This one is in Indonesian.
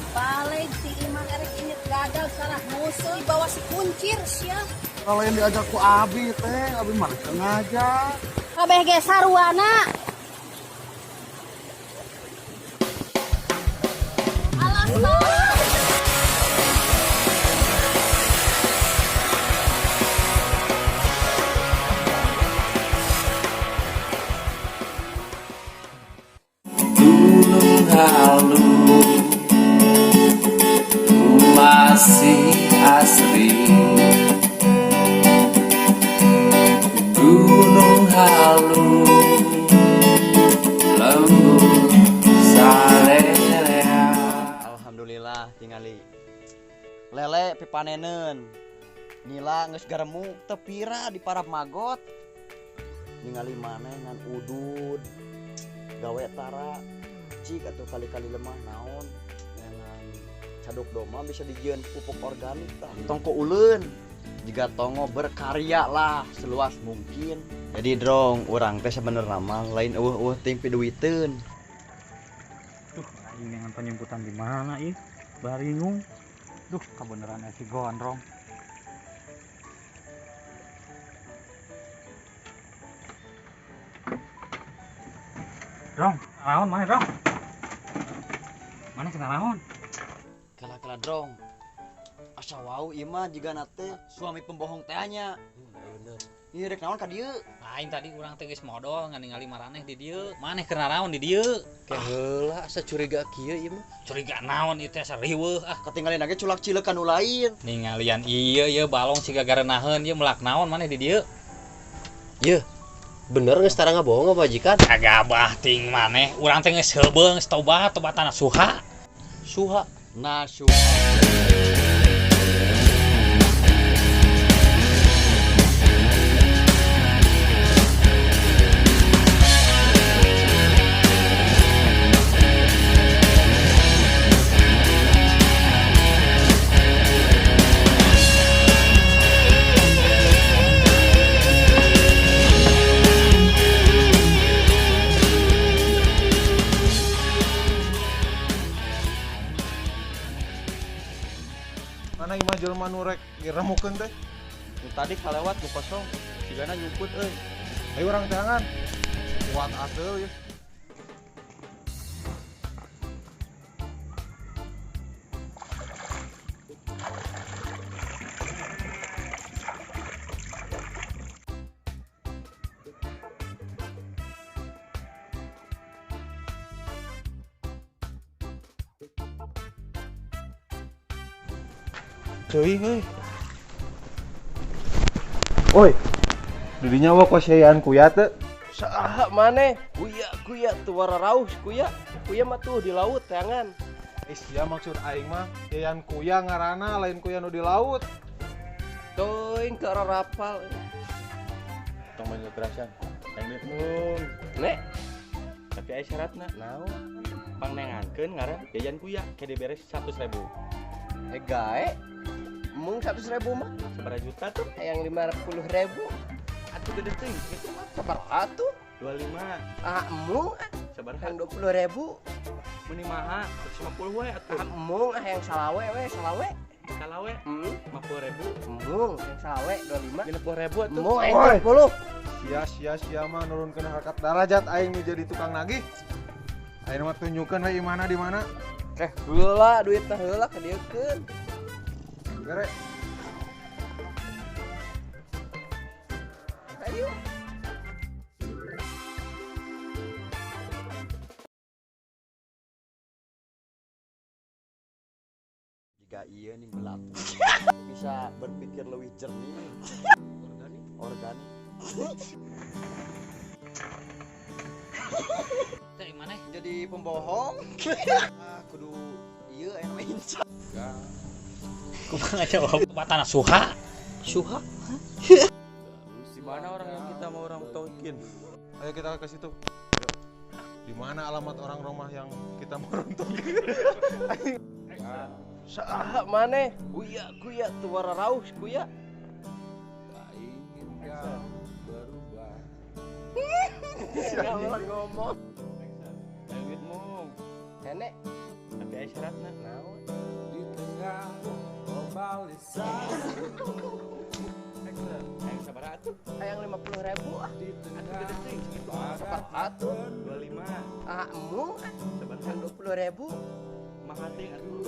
Balik si Iman Erik ini gagal sarah musuh di bawah si kuncir sia. Kalau yang diajak ku Abi teh, Abi mana sengaja. Kabeh ge sarwana. Alas Gunung Halu masih asri. Gunung Halu lembut salea. Alhamdulillah tingali lele pipanenen nila geus garemuk teu pira di parab magot ningali maneh ngan udud gawe tara cik atuh kali-kali lemah naon dengan caduk doma bisa dijieun pupuk organik tah tongko uleun jika tongo berkarya lah seluas mungkin. Jadi drong urang teh sebenarnya mah lain eueuh ting piduiteun. Duh, ini dengan penjemputan di mana ih? Baringung. Duh, kebenaran si gondrong. Dong, naon mana dong? Mana kena naon? Kala-kala drong asa wau ieu mah jiga nate suami pembohong teh nya. Bener. Ieu rek naon ka dieu? Lain tadi urang teh geus modal ningali maraneh di dieu. Maneh keur naon di dieu? Ke heula asa curiga kieu ieu mah. Curiga naon ieu teh sariweuh ah. Ketinggalin lagi culak cileuk anu lain. Ningalian ieu balong siga garenaheun ieu melak naon maneh di dieu? Ye, bener geus tara ngabohong majikan? Kagabah ting maneh, urang teh geus heubeung geus tobatana suha. Suha. Nah, suha. Mana imah jelema nu rek remukeun teh? Tadi kalewat nu kosong, sigana nyumput euy. Ayo urang teangan. Kuat atuh ya. Ceuing euy. Oi. Didinya wa kosean kuya teu? Saha maneh? Kuya teu wararaus kuya. Kuya mah tuh di laut teangan. Sia maksud aing mah yayan kuya ngaranna lain kuya nu di laut. Teuing teu rapal. Tong menjelaskan. Emit mung. Nek. Tapi aya syaratna. Naon? Pangnengankeun ngaran jajan kuya ke diberes 100.000. Gae. Mung 100.000 mah sabaraha juta tuh? Yang 50.000. Atuh gede teuing kitu mah. Sabaraha atuh? 25. Ah, mung sabaraha yang 20.000. Meni maha 150 we atuh. Ah, mung yang salawe we, salawe. Salawe? 50.000. Mung yang salawe 25. 60.000 atuh. Mung yang 30. Sia mah nurunkeun harkat darajat aing nu jadi tukang nagih. Aing mah tunjukkeun we imana di mana. Heula duitna heula ka dieukeun. Gere. Ayo. Jika ieu ning belatung bisa berpikir lebih jernih. Organik. Teh maneh Jadi pembohong. Kudu ieu aya mah insya. kumaha jawab tobatana suha. Suha? Di mana orang yang kita mau orang tongkin? Ayo kita ke situ. Di mana alamat orang rumah yang kita mau rontokin? Saha maneh? Kuya teu wararaus kuya. Ngomong. Nenek Tapi aya syaratna naon? Ayo sabaraha atuh? Hayang 50.000 ah. Atuh gede teuing segitu. Atuh 25. Ah, emu sabaraha 20.000. Mah hati atuh.